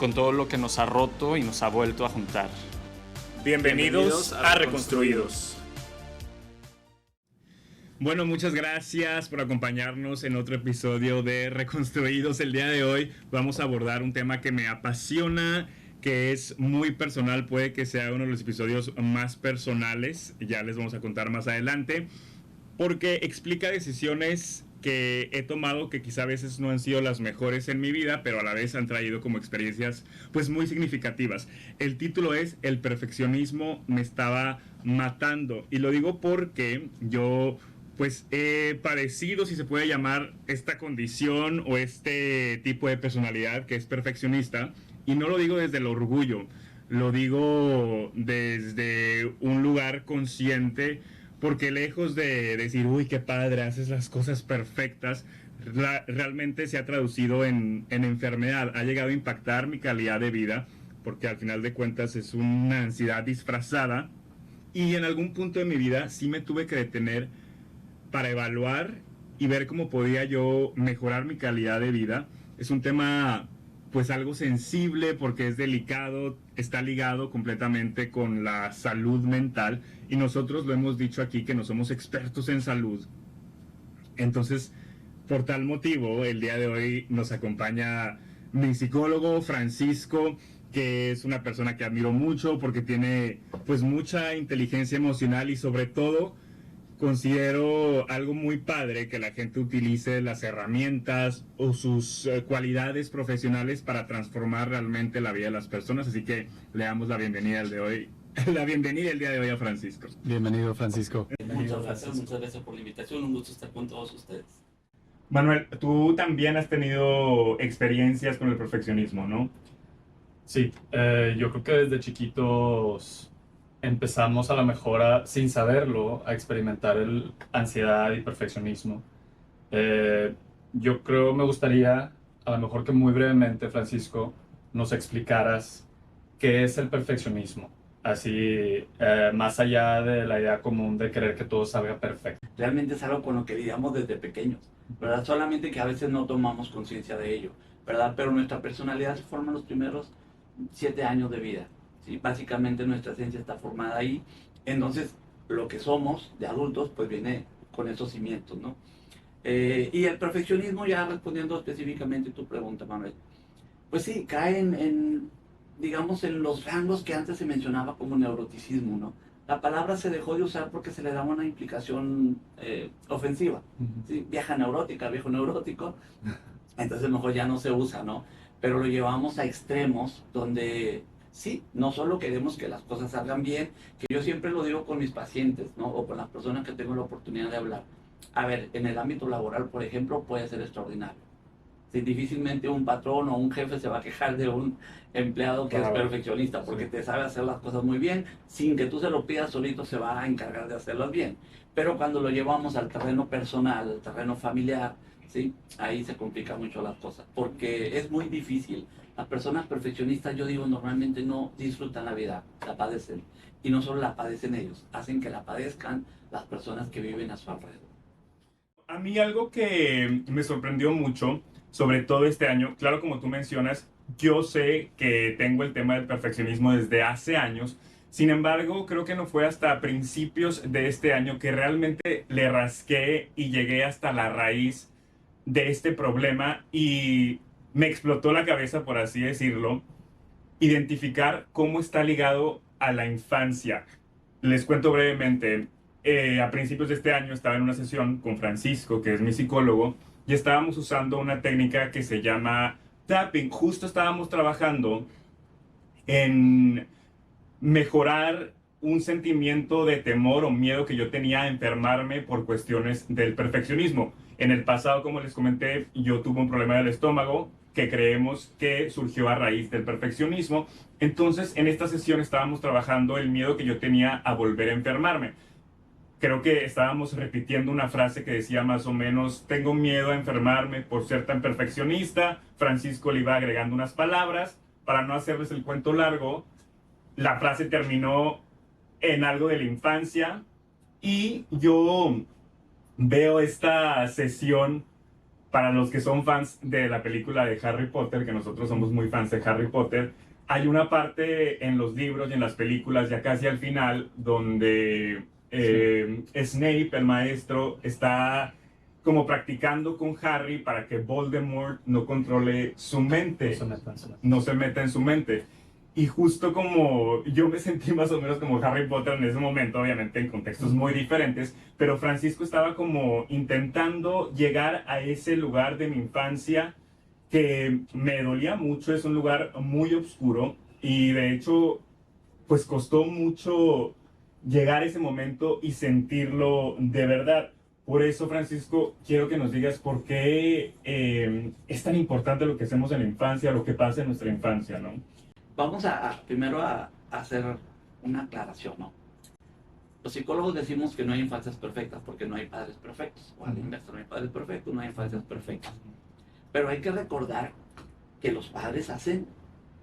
con todo lo que nos ha roto y nos ha vuelto a juntar. Bienvenidos a Reconstruidos. Bueno, muchas gracias por acompañarnos en otro episodio de Reconstruidos. El día de hoy vamos a abordar un tema que me apasiona, que es muy personal, puede que sea uno de los episodios más personales, ya les vamos a contar más adelante, porque explica decisiones que he tomado que quizá a veces no han sido las mejores en mi vida, pero a la vez han traído como experiencias pues muy significativas. El título es El perfeccionismo me estaba matando, y lo digo porque yo pues he padecido, si se puede llamar, esta condición o este tipo de personalidad que es perfeccionista, y no lo digo desde el orgullo, lo digo desde un lugar consciente, porque lejos de decir, uy, qué padre, haces las cosas perfectas, realmente se ha traducido en enfermedad, ha llegado a impactar mi calidad de vida, porque al final de cuentas es una ansiedad disfrazada, y en algún punto de mi vida sí me tuve que detener para evaluar y ver cómo podía yo mejorar mi calidad de vida. Es un tema pues algo sensible porque es delicado, está ligado completamente con la salud mental, y nosotros lo hemos dicho aquí que no somos expertos en salud. Entonces, por tal motivo, el día de hoy nos acompaña mi psicólogo Francisco, que es una persona que admiro mucho porque tiene pues mucha inteligencia emocional, y sobre todo considero algo muy padre que la gente utilice las herramientas o sus cualidades profesionales para transformar realmente la vida de las personas. Así que le damos la bienvenida el día de hoy a Francisco. Bienvenido, Francisco. Muchas gracias por la invitación, un gusto estar con todos ustedes. Manuel, tú también has tenido experiencias con el perfeccionismo, ¿no? Sí, yo creo que desde chiquitos empezamos a lo mejor sin saberlo a experimentar ansiedad y perfeccionismo. Yo creo me gustaría a lo mejor que muy brevemente, Francisco, nos explicaras qué es el perfeccionismo, así más allá de la idea común de querer que todo salga perfecto. Realmente es algo con lo que lidiamos desde pequeños, ¿verdad? Solamente que a veces no tomamos conciencia de ello, ¿verdad? Pero nuestra personalidad se forma en los primeros 7 años de vida, ¿sí? Básicamente nuestra esencia está formada ahí. Entonces, lo que somos de adultos, pues viene con esos cimientos, ¿no? Y el perfeccionismo, ya respondiendo específicamente a tu pregunta, Manuel, pues sí, cae digamos, en los rangos que antes se mencionaba como neuroticismo, ¿no? La palabra se dejó de usar porque se le daba una implicación ofensiva, ¿sí? Vieja neurótica, viejo neurótico, entonces mejor ya no se usa, ¿no? Pero lo llevamos a extremos donde sí, no solo queremos que las cosas salgan bien, que yo siempre lo digo con mis pacientes, ¿no? O con las personas que tengo la oportunidad de hablar. A ver, en el ámbito laboral, por ejemplo, puede ser extraordinario. Sí, difícilmente un patrón o un jefe se va a quejar de un empleado que es perfeccionista, porque te sabe hacer las cosas muy bien, sin que tú se lo pidas, solito se va a encargar de hacerlas bien. Pero cuando lo llevamos al terreno personal, al terreno familiar, ¿sí? Ahí se complican mucho las cosas, porque es muy difícil. Las personas perfeccionistas, yo digo, normalmente no disfrutan la vida, la padecen. Y no solo la padecen ellos, hacen que la padezcan las personas que viven a su alrededor. A mí algo que me sorprendió mucho, sobre todo este año, claro, como tú mencionas, yo sé que tengo el tema del perfeccionismo desde hace años. Sin embargo, creo que no fue hasta principios de este año que realmente le rasqué y llegué hasta la raíz de este problema, y me explotó la cabeza, por así decirlo, identificar cómo está ligado a la infancia. Les cuento brevemente. A principios de este año estaba en una sesión con Francisco, que es mi psicólogo, y estábamos usando una técnica que se llama tapping. Justo estábamos trabajando en mejorar un sentimiento de temor o miedo que yo tenía a enfermarme por cuestiones del perfeccionismo. En el pasado, como les comenté, yo tuve un problema del estómago que creemos que surgió a raíz del perfeccionismo. Entonces, en esta sesión estábamos trabajando el miedo que yo tenía a volver a enfermarme. Creo que estábamos repitiendo una frase que decía más o menos: tengo miedo a enfermarme por ser tan perfeccionista. Francisco le iba agregando unas palabras. Para no hacerles el cuento largo, la frase terminó en algo de la infancia, y yo veo esta sesión para los que son fans de la película de Harry Potter, que nosotros somos muy fans de Harry Potter, hay una parte en los libros y en las películas, ya casi al final, donde Snape, el maestro, está como practicando con Harry para que Voldemort no controle su mente, no se meta en su mente. Y justo como yo me sentí más o menos como Harry Potter en ese momento, obviamente en contextos muy diferentes, pero Francisco estaba como intentando llegar a ese lugar de mi infancia que me dolía mucho. Es un lugar muy oscuro y de hecho pues costó mucho llegar a ese momento y sentirlo de verdad. Por eso, Francisco, quiero que nos digas por qué es tan importante lo que hacemos en la infancia, lo que pasa en nuestra infancia, ¿no? Vamos primero a hacer una aclaración, ¿no? Los psicólogos decimos que no hay infancias perfectas porque no hay padres perfectos. O al inverso, no hay padres perfectos, no hay infancias perfectas. Pero hay que recordar que los padres hacen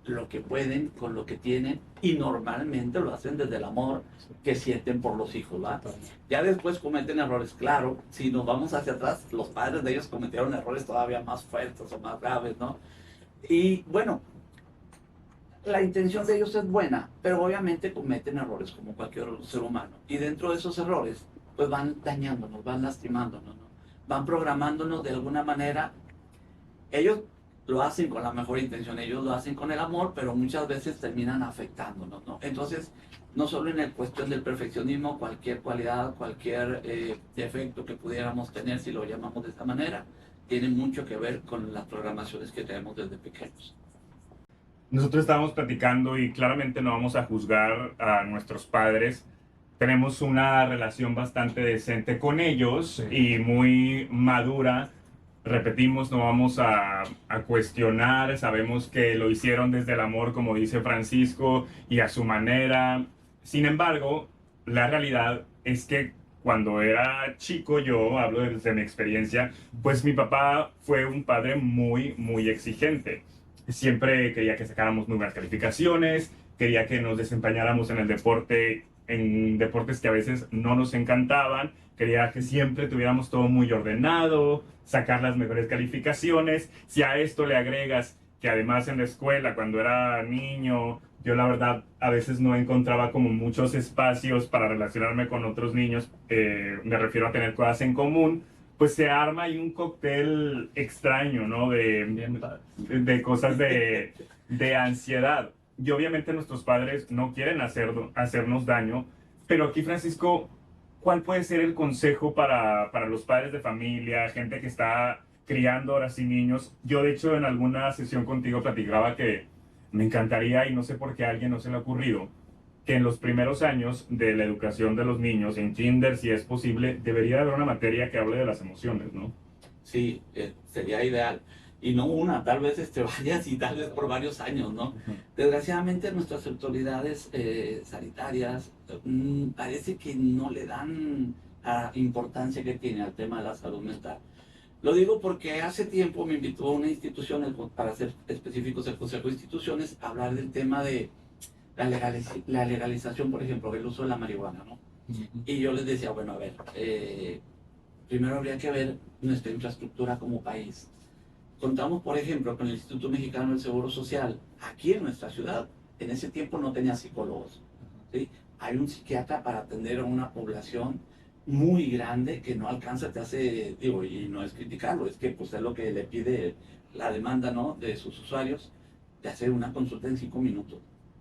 lo que pueden con lo que tienen y normalmente lo hacen desde el amor que sienten por los hijos, ¿va? Ya después cometen errores, claro. Si nos vamos hacia atrás, los padres de ellos cometieron errores todavía más fuertes o más graves, ¿no? Y bueno, la intención de ellos es buena, pero obviamente cometen errores como cualquier ser humano. Y dentro de esos errores, pues van dañándonos, van lastimándonos, ¿no? Van programándonos de alguna manera. Ellos lo hacen con la mejor intención, ellos lo hacen con el amor, pero muchas veces terminan afectándonos, ¿no? Entonces, no solo en la cuestión del perfeccionismo, cualquier cualidad, cualquier defecto que pudiéramos tener, si lo llamamos de esta manera, tiene mucho que ver con las programaciones que tenemos desde pequeños. Nosotros estábamos platicando y claramente no vamos a juzgar a nuestros padres. Tenemos una relación bastante decente con ellos y muy madura. Repetimos, no vamos a cuestionar, sabemos que lo hicieron desde el amor, como dice Francisco, y a su manera. Sin embargo, la realidad es que cuando era chico, yo hablo desde mi experiencia, pues mi papá fue un padre muy, muy exigente. Siempre quería que sacáramos muy buenas calificaciones, quería que nos desempeñáramos en el deporte, en deportes que a veces no nos encantaban, quería que siempre tuviéramos todo muy ordenado, sacar las mejores calificaciones. Si a esto le agregas que además en la escuela, cuando era niño, yo la verdad a veces no encontraba como muchos espacios para relacionarme con otros niños, me refiero a tener cosas en común, pues se arma ahí un cóctel extraño, ¿no? De cosas de ansiedad. Y obviamente nuestros padres no quieren hacernos daño, pero aquí, Francisco, ¿cuál puede ser el consejo para los padres de familia, gente que está criando ahora sí niños? Yo, de hecho, en alguna sesión contigo platicaba que me encantaría, y no sé por qué a alguien no se le ha ocurrido, que en los primeros años de la educación de los niños, en kinder, si es posible, debería haber una materia que hable de las emociones, ¿no? Sí, sería ideal. Y no una, tal vez varias y tal vez por varios años, ¿no? Desgraciadamente nuestras autoridades sanitarias parece que no le dan la importancia que tiene al tema de la salud mental. Lo digo porque hace tiempo me invitó una institución, para ser específicos el Consejo de Instituciones, a hablar del tema de la legalización, por ejemplo, del uso de la marihuana, ¿no? Y yo les decía, bueno, a ver, primero habría que ver nuestra infraestructura como país. Contamos, por ejemplo, con el Instituto Mexicano del Seguro Social, aquí en nuestra ciudad. En ese tiempo no tenía psicólogos, ¿sí? Hay un psiquiatra para atender a una población muy grande que no alcanza, te hace, digo, y no es criticarlo, es que pues es lo que le pide la demanda, ¿no?, de sus usuarios, de hacer una consulta en 5 minutos.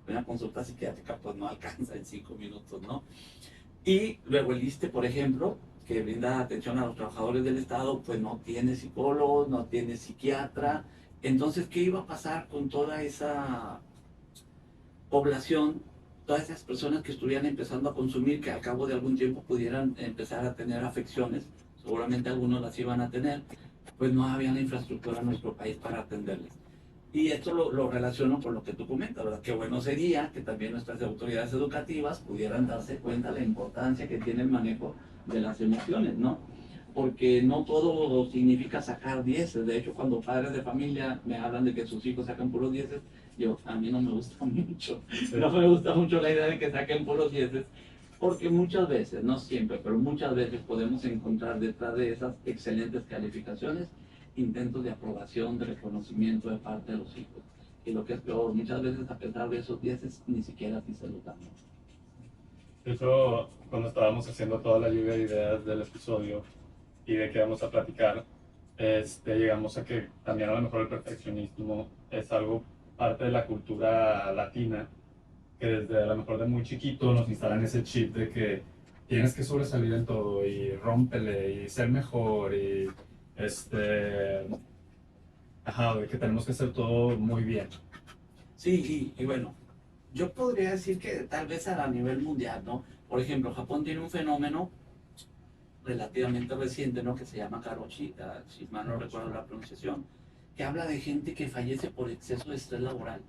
Una consulta psiquiátrica pues no alcanza en 5 minutos, ¿no? Y luego el ISSSTE, por ejemplo, que brinda atención a los trabajadores del Estado, pues no tiene psicólogos, no tiene psiquiatra. Entonces, ¿qué iba a pasar con toda esa población, todas esas personas que estuvieran empezando a consumir, que al cabo de algún tiempo pudieran empezar a tener afecciones? Seguramente algunos las iban a tener, pues no había la infraestructura en nuestro país para atenderles. Y esto lo relaciono con lo que tú comentas, ¿verdad? Qué bueno sería que también nuestras autoridades educativas pudieran darse cuenta de la importancia que tiene el manejo de las emociones, ¿no? Porque no todo significa sacar 10. De hecho, cuando padres de familia me hablan de que sus hijos sacan puros 10, a mí no me gusta mucho. No me gusta mucho la idea de que saquen puros 10, porque muchas veces, no siempre, pero muchas veces podemos encontrar detrás de esas excelentes calificaciones intentos de aprobación, de reconocimiento de parte de los hijos. Y lo que es peor, muchas veces a pesar de esos 10 ni siquiera así se los damos. De hecho, cuando estábamos haciendo toda la lluvia de ideas del episodio y de qué vamos a platicar, llegamos a que también a lo mejor el perfeccionismo es algo parte de la cultura latina, que desde a lo mejor de muy chiquito nos instalan ese chip de que tienes que sobresalir en todo y rómpele y ser mejor y de que tenemos que hacer todo muy bien. Sí, y bueno, yo podría decir que tal vez a nivel mundial, ¿no? Por ejemplo, Japón tiene un fenómeno relativamente reciente, ¿no? Que se llama karoshi, si mal no recuerdo la pronunciación, que habla de gente que fallece por exceso de estrés laboral.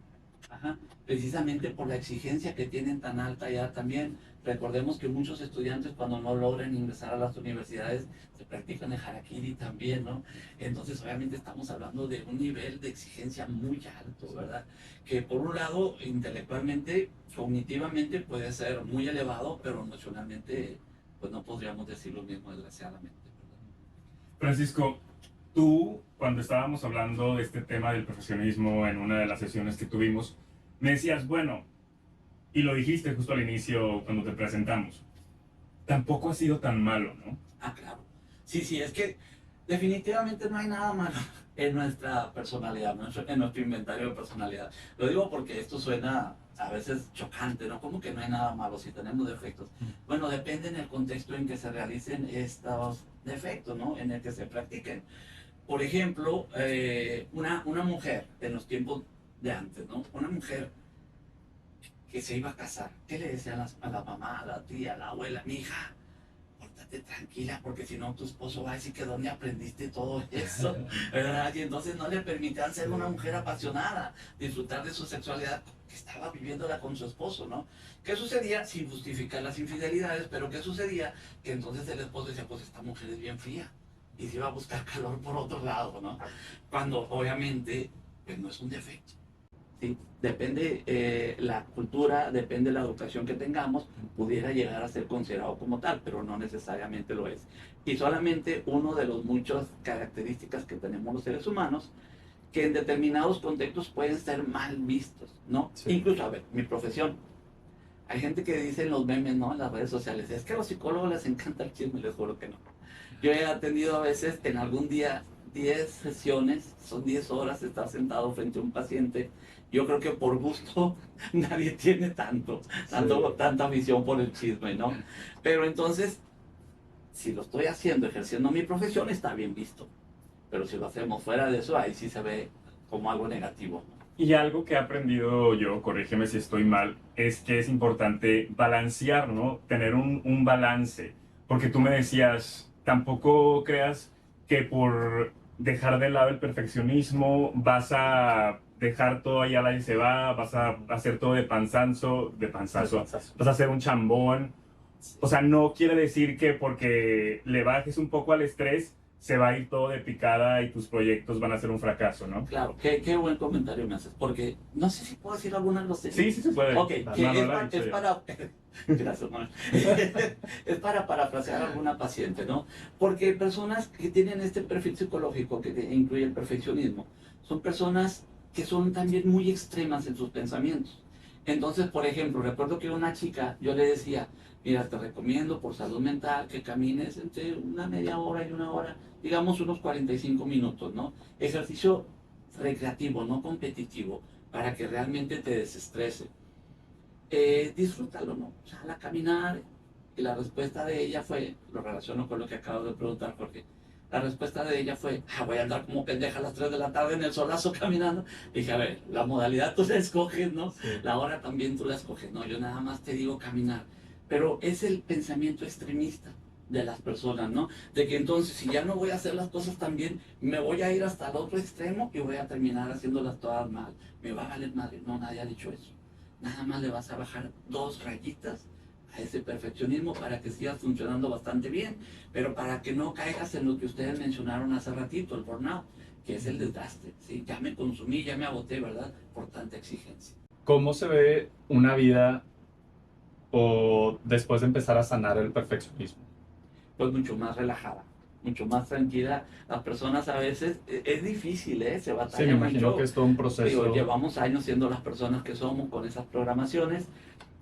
Ajá, precisamente por la exigencia que tienen tan alta ya también. Recordemos que muchos estudiantes cuando no logran ingresar a las universidades se practican el harakiri también, ¿no? Entonces obviamente estamos hablando de un nivel de exigencia muy alto, ¿verdad? Que por un lado intelectualmente, cognitivamente puede ser muy elevado, pero emocionalmente pues no podríamos decir lo mismo desgraciadamente, ¿verdad? Francisco, tú, cuando estábamos hablando de este tema del profesionismo en una de las sesiones que tuvimos, me decías, bueno, y lo dijiste justo al inicio cuando te presentamos, tampoco ha sido tan malo, ¿no? Ah, claro. Sí, es que definitivamente no hay nada malo en nuestra personalidad, en nuestro inventario de personalidad. Lo digo porque esto suena a veces chocante, ¿no? ¿Cómo que no hay nada malo si tenemos defectos? Bueno, depende en el contexto en que se realicen estos defectos, ¿no? En el que se practiquen. Por ejemplo, una mujer en los tiempos de antes, ¿no? Una mujer que se iba a casar, ¿qué le decían a la mamá, a la tía, a la abuela? Mi hija, pórtate tranquila, porque si no tu esposo va a decir que dónde aprendiste todo eso, ¿verdad? Y entonces no le permitían ser una mujer apasionada, disfrutar de su sexualidad, que estaba viviéndola con su esposo, ¿no? ¿Qué sucedía? Sin justificar las infidelidades, pero ¿qué sucedía? Que entonces el esposo decía, pues esta mujer es bien fría, y se iba a buscar calor por otro lado, ¿no? Cuando obviamente, pues no es un defecto. ¿Sí? Depende la cultura, depende la educación que tengamos, pudiera llegar a ser considerado como tal, pero no necesariamente lo es. Y solamente uno de las muchas características que tenemos los seres humanos, que en determinados contextos pueden ser mal vistos, ¿no? Sí. Incluso, a ver, mi profesión. Hay gente que dice en los memes, ¿no? En las redes sociales, es que a los psicólogos les encanta el chisme, les juro que no. Yo he atendido a veces en algún día 10 sesiones, son 10 horas estar sentado frente a un paciente. Yo creo que por gusto nadie tiene tanta visión por el chisme, ¿no? Pero entonces, si lo estoy haciendo, ejerciendo mi profesión, está bien visto. Pero si lo hacemos fuera de eso, ahí sí se ve como algo negativo. Y algo que he aprendido yo, corrígeme si estoy mal, es que es importante balancear, ¿no? Tener un balance. Porque tú me decías, tampoco creas que por dejar de lado el perfeccionismo vas a dejar todo ahí a la y se va, vas a hacer todo de panzazo, vas a ser un chambón. O sea, no quiere decir que porque le bajes un poco al estrés se va a ir todo de picada y tus proyectos van a ser un fracaso, ¿no? Claro, qué buen comentario me haces, porque no sé si puedo decir alguna grosería. Sí, sí se puede. Ok, es para... Gracias, Manuel. Es para parafrasear a alguna paciente, ¿no? Porque personas que tienen este perfil psicológico que incluye el perfeccionismo, son personas que son también muy extremas en sus pensamientos. Entonces, por ejemplo, recuerdo que una chica, yo le decía, mira, te recomiendo por salud mental que camines entre una media hora y una hora, digamos unos 45 minutos, ¿no? Ejercicio recreativo, no competitivo, para que realmente te desestrese. Disfrútalo, ¿no? Sal a caminar. Y la respuesta de ella fue, lo relaciono con lo que acabo de preguntar, porque la respuesta de ella fue, voy a andar como pendeja a las 3 de la tarde en el solazo caminando. Dije, a ver, la modalidad tú la escoges, ¿no? Sí. La hora también tú la escoges, ¿no? Yo nada más te digo caminar. Pero es el pensamiento extremista de las personas, ¿no? De que entonces, si ya no voy a hacer las cosas tan bien, me voy a ir hasta el otro extremo y voy a terminar haciéndolas todas mal. Me va a valer madre. No, nadie ha dicho eso. Nada más le vas a bajar 2 rayitas a ese perfeccionismo para que sigas funcionando bastante bien, pero para que no caigas en lo que ustedes mencionaron hace ratito, el burnout, que es el desgaste, ¿sí? Ya me consumí, ya me agoté, ¿verdad? Por tanta exigencia. ¿Cómo se ve una vida o después de empezar a sanar el perfeccionismo? Pues mucho más relajada, mucho más tranquila. Las personas a veces, es difícil, se Sí, batalla me imagino mucho. que es todo un proceso. Digo, llevamos años siendo las personas que somos con esas programaciones,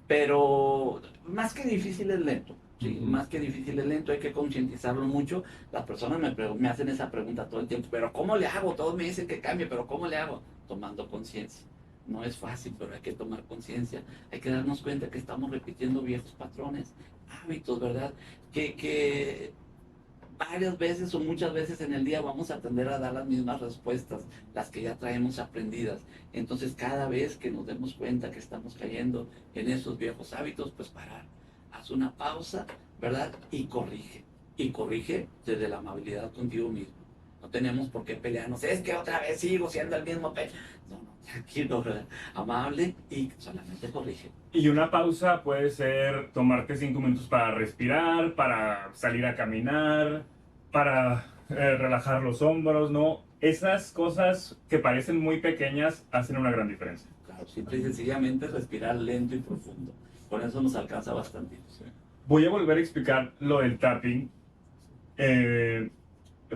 pero más que difícil es lento. Sí, Ujú. más que difícil es lento, hay que concientizarlo mucho. Las personas me hacen esa pregunta todo el tiempo, pero ¿cómo le hago? Todos me dicen que cambie, pero ¿cómo le hago? Tomando conciencia. No es fácil, pero hay que tomar conciencia. Hay que darnos cuenta que estamos repitiendo viejos patrones, hábitos, ¿verdad? Que varias veces o muchas veces en el día vamos a tender a dar las mismas respuestas, las que ya traemos aprendidas. Entonces, cada vez que nos demos cuenta que estamos cayendo en esos viejos hábitos, pues parar, haz una pausa, ¿verdad? Y corrige. Y corrige desde la amabilidad contigo mismo. No tenemos por qué pelearnos. Es que otra vez sigo siendo el mismo No, no, tranquilo, ¿verdad? Amable y solamente corrige. Y una pausa puede ser tomarte 5 minutos para respirar, para salir a caminar, para relajar los hombros, ¿no? Esas cosas que parecen muy pequeñas hacen una gran diferencia. Claro, simple y sencillamente respirar lento y profundo. Con eso nos alcanza bastante. Sí. Voy a volver a explicar lo del tapping,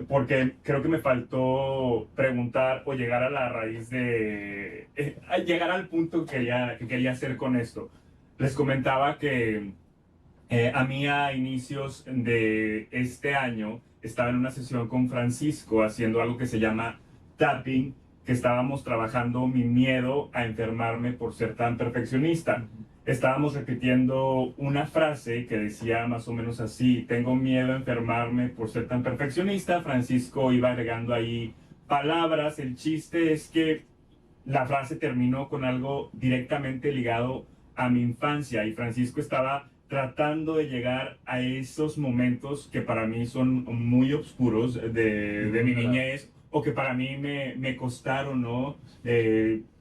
porque creo que me faltó preguntar o llegar a la raíz de... llegar al punto que quería hacer con esto. Les comentaba que a mí a inicios de este año estaba en una sesión con Francisco haciendo algo que se llama tapping, que estábamos trabajando mi miedo a enfermarme por ser tan perfeccionista. Estábamos repitiendo una frase que decía más o menos así: tengo miedo a enfermarme por ser tan perfeccionista. Francisco iba agregando ahí palabras. El chiste es que la frase terminó con algo directamente ligado a mi infancia y Francisco estaba tratando de llegar a esos momentos que para mí son muy oscuros de mi niñez, o que para mí me costaron, ¿no?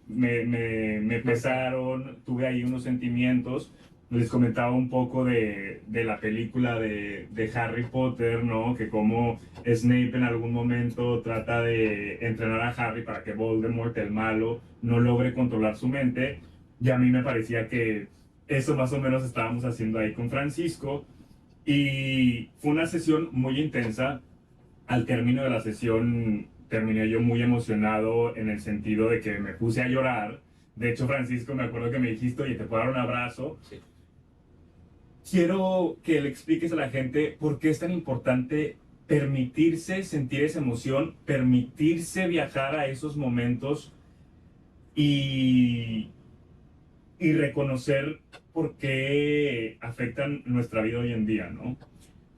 Me pesaron, tuve ahí unos sentimientos. Les comentaba un poco de la película de Harry Potter, ¿no? Que como Snape en algún momento trata de entrenar a Harry para que Voldemort, el malo, no logre controlar su mente. Y a mí me parecía que eso más o menos estábamos haciendo ahí con Francisco. Y fue una sesión muy intensa. Al término de la sesión terminé yo muy emocionado en el sentido de que me puse a llorar. De hecho, Francisco, me acuerdo que me dijiste: oye, ¿te puedo dar un abrazo? Sí. Quiero que le expliques a la gente por qué es tan importante permitirse sentir esa emoción, permitirse viajar a esos momentos y reconocer por qué afectan nuestra vida hoy en día, ¿no?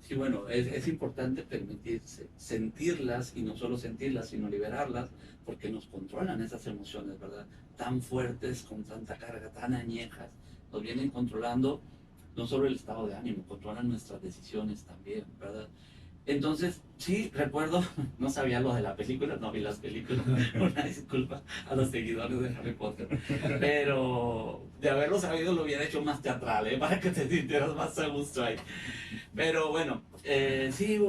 Sí, bueno, es importante permitirse sentirlas, y no solo sentirlas, sino liberarlas, porque nos controlan esas emociones, ¿verdad? Tan fuertes, con tanta carga, tan añejas, nos vienen controlando no solo el estado de ánimo, controlan nuestras decisiones también, ¿verdad? Entonces, sí, recuerdo, no sabía lo de la película, no vi las películas, una disculpa a los seguidores de Harry Potter, pero de haberlo sabido lo hubiera hecho más teatral, para que te sintieras más a gusto ahí. Pero bueno, sí,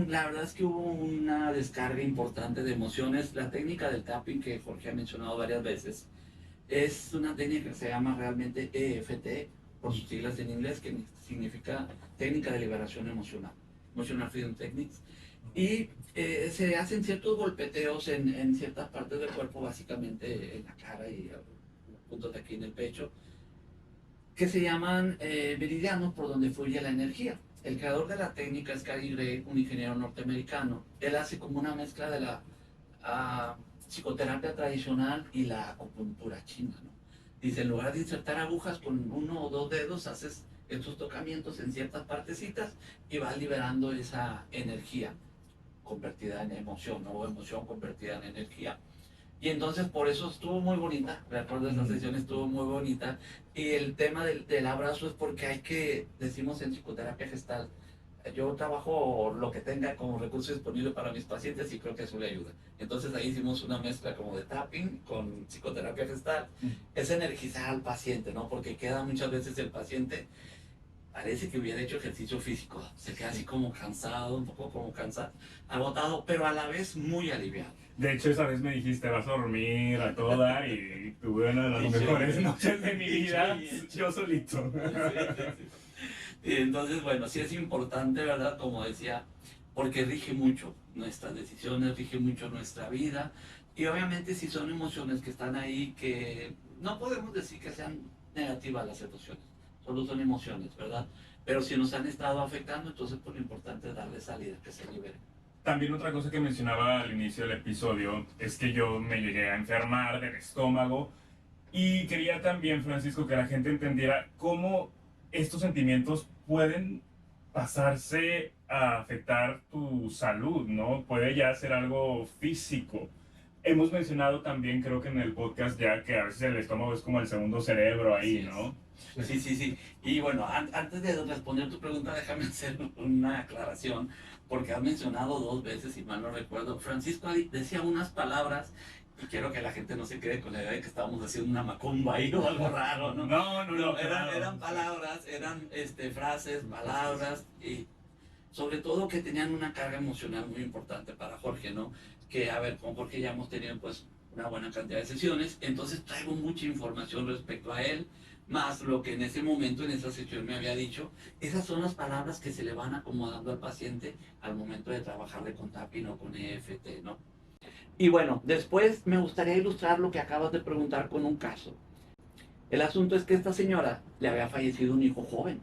la verdad es que hubo una descarga importante de emociones. La técnica del tapping, que Jorge ha mencionado varias veces, es una técnica que se llama realmente EFT, por sus siglas en inglés, que significa Técnica de Liberación Emocional, Emotional Freedom Techniques. Y se hacen ciertos golpeteos en ciertas partes del cuerpo, básicamente en la cara y puntos de aquí en el pecho, que se llaman meridianos por donde fluye la energía. El creador de la técnica es Gary Gray, un ingeniero norteamericano. Él hace como una mezcla de la psicoterapia tradicional y la acupuntura china, ¿no? Dice, en lugar de insertar agujas con 1 o 2 dedos, haces estos tocamientos en ciertas partecitas y vas liberando esa energía convertida en emoción, ¿no? O emoción convertida en energía. Y entonces por eso estuvo muy bonita, recuerdo esa sesión, estuvo muy bonita. Y el tema del abrazo es porque hay que, decimos en psicoterapia gestal, yo trabajo lo que tenga como recurso disponible para mis pacientes y creo que eso le ayuda. Entonces ahí hicimos una mezcla como de tapping con psicoterapia gestal. Es energizar al paciente, ¿no? Porque queda muchas veces el paciente, parece que hubiera hecho ejercicio físico, se queda así como cansado, un poco como cansado, agotado, pero a la vez muy aliviado. De hecho, esa vez me dijiste: vas a dormir a toda, y tuve una de las mejores noches de mi vida, yo solito. Sí, sí, sí. Y entonces, bueno, sí es importante, ¿verdad? Como decía, porque rige mucho nuestras decisiones, rige mucho nuestra vida. Y obviamente si son emociones que están ahí, que no podemos decir que sean negativas las emociones, solo son emociones, ¿verdad? Pero si nos han estado afectando, entonces pues lo importante es darle salida, que se libere. También otra cosa que mencionaba al inicio del episodio es que yo me llegué a enfermar del estómago y quería también, Francisco, que la gente entendiera cómo estos sentimientos pueden pasarse a afectar tu salud, ¿no? Puede ya ser algo físico. Hemos mencionado también, creo que en el podcast ya, que a veces el estómago es como el segundo cerebro ahí, ¿no? Sí. Y bueno, antes de responder tu pregunta, déjame hacer una aclaración, porque has mencionado 2 veces, si mal no recuerdo, Francisco decía unas palabras, y quiero que la gente no se quede con la idea de que estábamos haciendo una macumba ahí o algo raro, ¿no? No, Eran palabras, eran frases, palabras, y sobre todo que tenían una carga emocional muy importante para Jorge, ¿no? Que, a ver, con Jorge ya hemos tenido pues una buena cantidad de sesiones, entonces traigo mucha información respecto a él, más lo que en ese momento, en esa sesión me había dicho. Esas son las palabras que se le van acomodando al paciente al momento de trabajarle con TAPI, no con EFT, ¿no? Y bueno, después me gustaría ilustrar lo que acabas de preguntar con un caso. El asunto es que esta señora le había fallecido un hijo joven,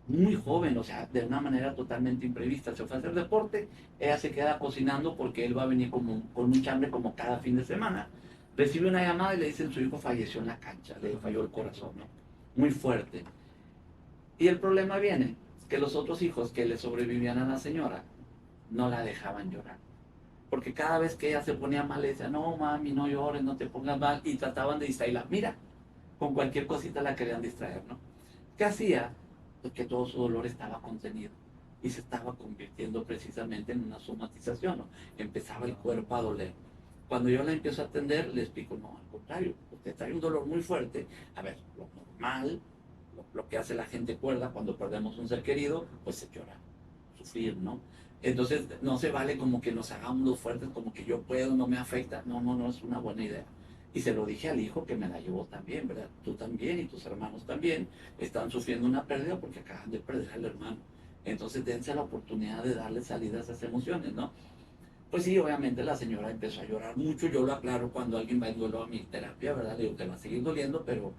muy joven, o sea, de una manera totalmente imprevista. Se fue a hacer deporte, ella se queda cocinando porque él va a venir con mucha hambre como cada fin de semana. Recibe una llamada y le dicen su hijo falleció en la cancha, le falló el corazón, ¿no? Muy fuerte. Y el problema viene, que los otros hijos que le sobrevivían a la señora no la dejaban llorar. Porque cada vez que ella se ponía mal, le decían, no mami, no llores, no te pongas mal, y trataban de distraerla. Mira, con cualquier cosita la querían distraer, ¿no? ¿Qué hacía? Pues que todo su dolor estaba contenido y se estaba convirtiendo precisamente en una somatización, ¿no? Empezaba el cuerpo a doler. Cuando yo la empiezo a atender, le explico, no, al contrario, usted trae un dolor muy fuerte. A ver, lo normal, lo que hace la gente cuerda cuando perdemos un ser querido, pues se llora, sufrir, ¿no? Entonces, no se vale como que nos hagamos los fuertes, como que yo puedo, no me afecta. No, es una buena idea. Y se lo dije al hijo que me la llevó también, ¿verdad? Tú también y tus hermanos también están sufriendo una pérdida porque acaban de perder al hermano. Entonces, dense la oportunidad de darle salida a esas emociones, ¿no? Pues sí, obviamente la señora empezó a llorar mucho. Yo lo aclaro cuando alguien va en duelo a mi terapia, ¿verdad? Le digo, te va a seguir doliendo, pero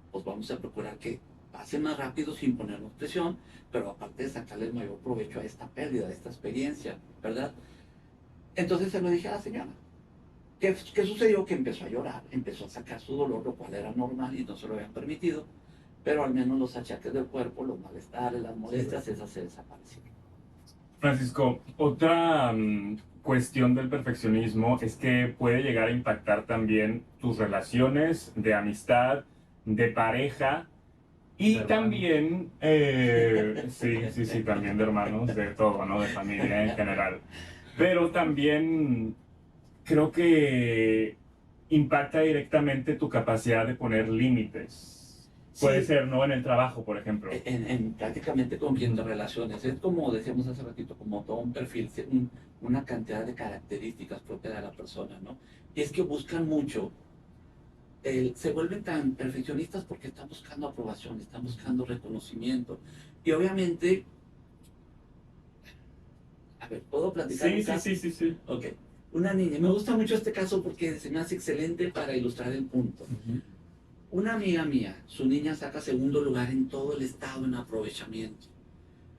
pues vamos a procurar que pase más rápido sin ponernos presión, pero aparte de sacarle el mayor provecho a esta pérdida, a esta experiencia, ¿verdad? Entonces se lo dije a la señora. ¿Qué sucedió? Que empezó a llorar, empezó a sacar su dolor, lo cual era normal y no se lo habían permitido, pero al menos los achaques del cuerpo, los malestares, las molestias, esas se desaparecieron. Francisco, otra cuestión del perfeccionismo es que puede llegar a impactar también tus relaciones de amistad, de pareja y también, sí, también de hermanos, de todo, ¿no? De familia en general. Pero también creo que impacta directamente tu capacidad de poner límites. Puede ser, ¿no? En el trabajo, por ejemplo. En prácticamente con quien te relaciones. Es como decíamos hace ratito, como todo un perfil, una cantidad de características propias de la persona, ¿no? Y es que buscan mucho, se vuelven tan perfeccionistas porque están buscando aprobación, están buscando reconocimiento. Y obviamente, a ver, ¿puedo platicar un caso? Sí. Ok. Una niña, me gusta mucho este caso porque se me hace excelente para ilustrar el punto. Una amiga mía, su niña saca segundo lugar en todo el estado en aprovechamiento.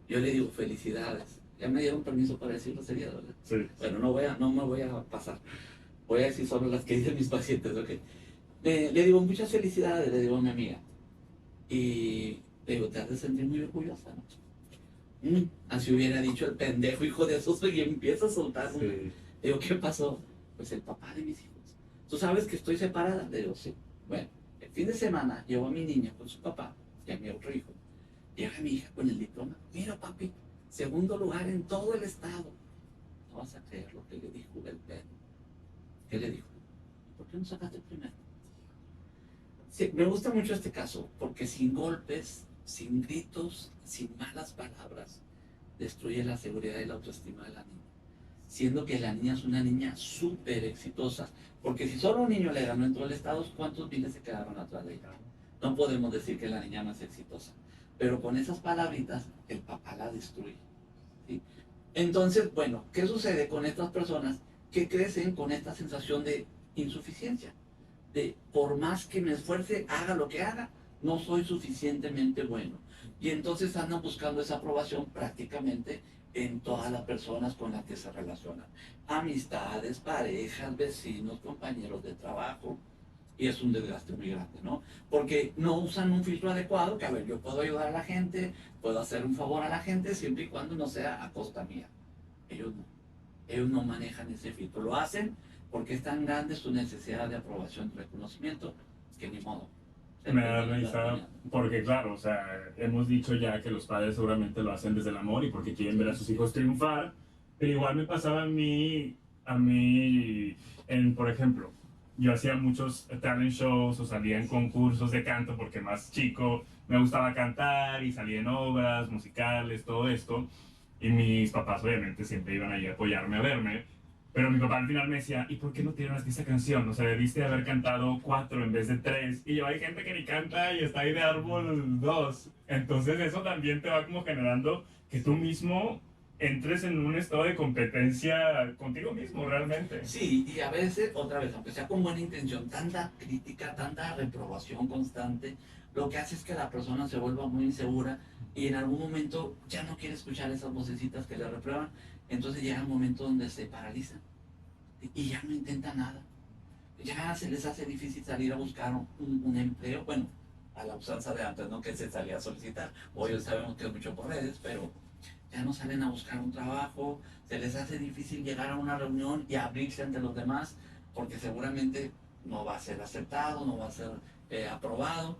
Yo le digo, felicidades. Ya me dieron permiso para decir groserías, ¿verdad? Sí. Bueno, no me voy a pasar. Voy a decir solo las que dicen mis pacientes, ¿ok? Le digo, muchas felicidades, le digo a mi amiga. Y le digo, te has de sentir muy orgullosa, ¿no? Así hubiera dicho el pendejo hijo de esos y empieza a soltar. Sí. Le digo, ¿qué pasó? Pues el papá de mis hijos. ¿Tú sabes que estoy separada? Le digo, sí. Bueno, el fin de semana llevo a mi niña con su papá y a mi otro hijo. Llega mi hija con el diploma. Mira, papi, segundo lugar en todo el estado. No vas a creer lo que le dijo el perro. ¿Qué le dijo? ¿Por qué no sacaste el primero? Sí, me gusta mucho este caso porque sin golpes, sin gritos, sin malas palabras, destruye la seguridad y la autoestima de la niña. Siendo que la niña es una niña súper exitosa. Porque si solo un niño le ganó en todo el estado, ¿cuántos miles se quedaron atrás de ella? No podemos decir que la niña más exitosa. Pero con esas palabritas, el papá la destruye. ¿Sí? Entonces, bueno, ¿qué sucede con estas personas que crecen con esta sensación de insuficiencia? De por más que me esfuerce, haga lo que haga, no soy suficientemente bueno. Y entonces andan buscando esa aprobación prácticamente en todas las personas con las que se relacionan. Amistades, parejas, vecinos, compañeros de trabajo. Y es un desgaste muy grande, ¿no? Porque no usan un filtro adecuado, que a ver, yo puedo ayudar a la gente, puedo hacer un favor a la gente, siempre y cuando no sea a costa mía. Ellos no. Ellos no manejan ese filtro. Lo hacen porque es tan grande su necesidad de aprobación y reconocimiento que ni modo. Me da risa porque, claro, o sea, hemos dicho ya que los padres seguramente lo hacen desde el amor y porque quieren ver a sus hijos triunfar, pero igual me pasaba por ejemplo, yo hacía muchos talent shows o salía en concursos de canto porque más chico me gustaba cantar y salía en obras musicales, todo esto, y mis papás obviamente siempre iban ahí a apoyarme, a verme. Pero mi papá al final me decía, ¿y por qué no tiraste esa canción? O sea, debiste haber cantado 4 en vez de 3. Y yo, hay gente que ni canta y está ahí de árbol 2. Entonces eso también te va como generando que tú mismo entres en un estado de competencia contigo mismo realmente. Sí, y a veces, otra vez, aunque sea con buena intención, tanta crítica, tanta reprobación constante, lo que hace es que la persona se vuelva muy insegura y en algún momento ya no quiere escuchar esas vocecitas que le reprueban. Entonces llega un momento donde se paralizan y ya no intenta nada. Ya se les hace difícil salir a buscar un empleo. Bueno, a la usanza de antes, ¿no? Que se salía a solicitar. Hoy sabemos que es mucho por redes, pero ya no salen a buscar un trabajo. Se les hace difícil llegar a una reunión y abrirse ante los demás porque seguramente no va a ser aceptado, no va a ser aprobado.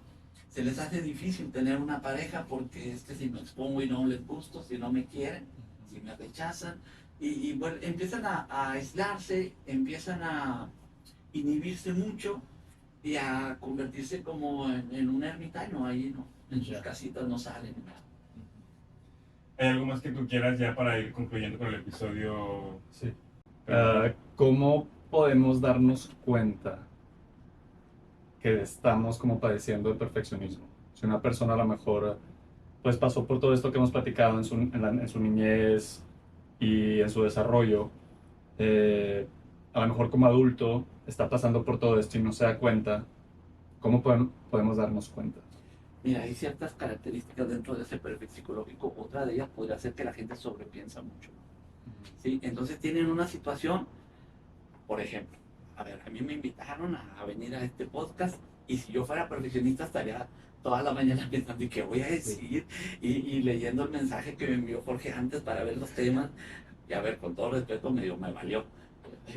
Se les hace difícil tener una pareja porque es que si me expongo y no les gusto, si no me quieren, si me rechazan, y bueno, empiezan a aislarse, empiezan a inhibirse mucho y a convertirse como en un ermitaño ahí, ¿no? En sus casitas no salen nada. ¿Hay algo más que tú quieras ya para ir concluyendo con el episodio? Sí. ¿Cómo podemos darnos cuenta que estamos como padeciendo de perfeccionismo? Si una persona a lo mejor pues pasó por todo esto que hemos platicado en su niñez y en su desarrollo, a lo mejor como adulto está pasando por todo esto y no se da cuenta, ¿cómo podemos darnos cuenta? Mira, hay ciertas características dentro de ese perfil psicológico. Otra de ellas podría ser que la gente sobrepiensa mucho. ¿Sí? Entonces tienen una situación, por ejemplo, a ver, a mí me invitaron a venir a este podcast y si yo fuera perfeccionista estaría toda la mañana pensando, ¿y qué voy a decir? Y leyendo el mensaje que me envió Jorge antes para ver los temas. Y a ver, con todo respeto, me valió.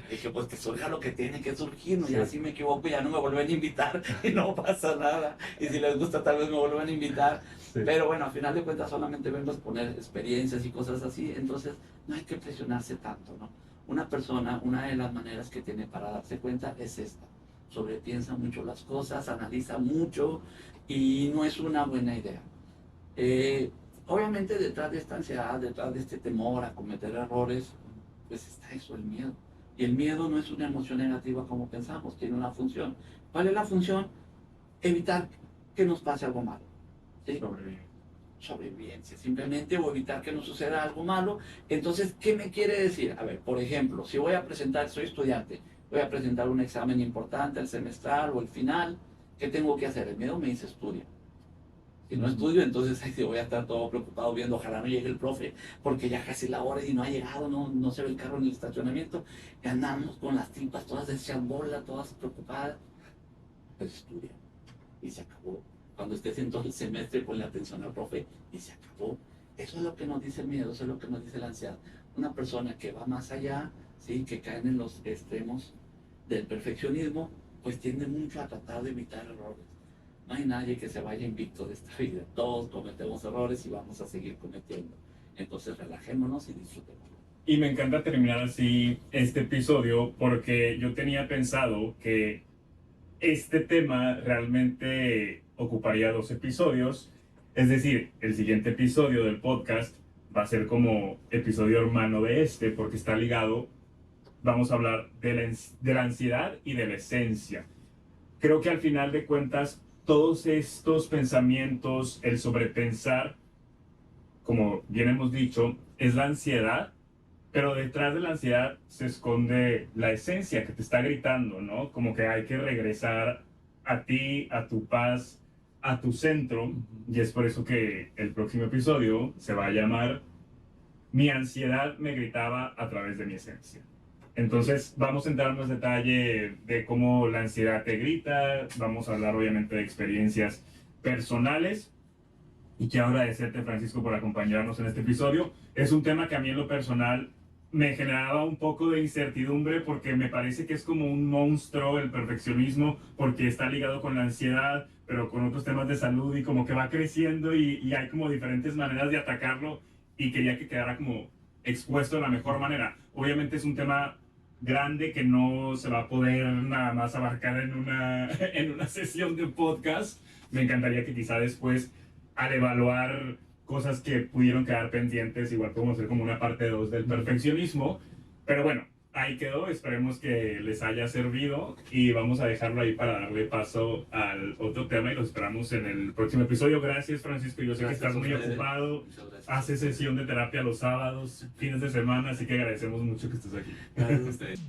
Dije, pues que surja lo que tiene que surgir, ¿no? Sí. Ya si me equivoco, ya no me vuelven a invitar y no pasa nada. Y si les gusta, tal vez me vuelvan a invitar. Sí. Pero bueno, al final de cuentas solamente vengo a exponer experiencias y cosas así. Entonces, no hay que presionarse tanto, ¿no? Una persona, una de las maneras que tiene para darse cuenta es esta. Sobrepiensa mucho las cosas, analiza mucho y no es una buena idea. Obviamente detrás de esta ansiedad, detrás de este temor a cometer errores, pues está eso, el miedo. Y el miedo no es una emoción negativa como pensamos, tiene una función. ¿Cuál es la función? Evitar que nos pase algo malo. ¿Sí? Sobrevivencia, simplemente, o evitar que nos suceda algo malo. Entonces, ¿qué me quiere decir? A ver, por ejemplo, si voy a presentar, soy estudiante, voy a presentar un examen importante, el semestral o el final, ¿qué tengo que hacer? El miedo me dice estudia. Si no estudio, entonces ahí sí voy a estar todo preocupado viendo, ojalá no llegue el profe, porque ya casi la hora y no ha llegado, no se ve el carro en el estacionamiento, y andamos con las tripas todas hechas bola, todas preocupadas. Pues estudia, y se acabó. Cuando estés en todo el semestre con la atención al profe, y se acabó. Eso es lo que nos dice el miedo, eso es lo que nos dice la ansiedad. Una persona que va más allá, ¿sí? Que cae en los extremos del perfeccionismo, pues tiende mucho a tratar de evitar errores. No hay nadie que se vaya invicto de esta vida. Todos cometemos errores y vamos a seguir cometiendo. Entonces relajémonos y disfrutemos. Y me encanta terminar así este episodio porque yo tenía pensado que este tema realmente ocuparía 2 episodios. Es decir, el siguiente episodio del podcast va a ser como episodio hermano de este porque está ligado. Vamos a hablar de la ansiedad y de la esencia. Creo que al final de cuentas todos estos pensamientos, el sobrepensar, como bien hemos dicho, es la ansiedad pero detrás de la ansiedad se esconde la esencia que te está gritando, ¿no? Como que hay que regresar a ti, a tu paz, a tu centro, y es por eso que el próximo episodio se va a llamar Mi ansiedad me gritaba a través de mi esencia. Entonces vamos a entrar más detalle de cómo la ansiedad te grita, vamos a hablar obviamente de experiencias personales, y quiero agradecerte, Francisco, por acompañarnos en este episodio. Es un tema que a mí en lo personal me generaba un poco de incertidumbre porque me parece que es como un monstruo el perfeccionismo, porque está ligado con la ansiedad, pero con otros temas de salud, y como que va creciendo y hay como diferentes maneras de atacarlo, y quería que quedara como expuesto de la mejor manera. Obviamente es un tema grande que no se va a poder nada más abarcar en una sesión de podcast. Me encantaría que quizá después, al evaluar cosas que pudieron quedar pendientes, igual podemos hacer como una parte 2 del perfeccionismo. Pero bueno, ahí quedó, esperemos que les haya servido y vamos a dejarlo ahí para darle paso al otro tema y los esperamos en el próximo episodio. Gracias, Francisco, yo sé Gracias que estás muy a ustedes. ocupado, Muchas gracias. haces sesión de terapia los sábados, fines de semana, así que agradecemos mucho que estés aquí. Gracias a ustedes.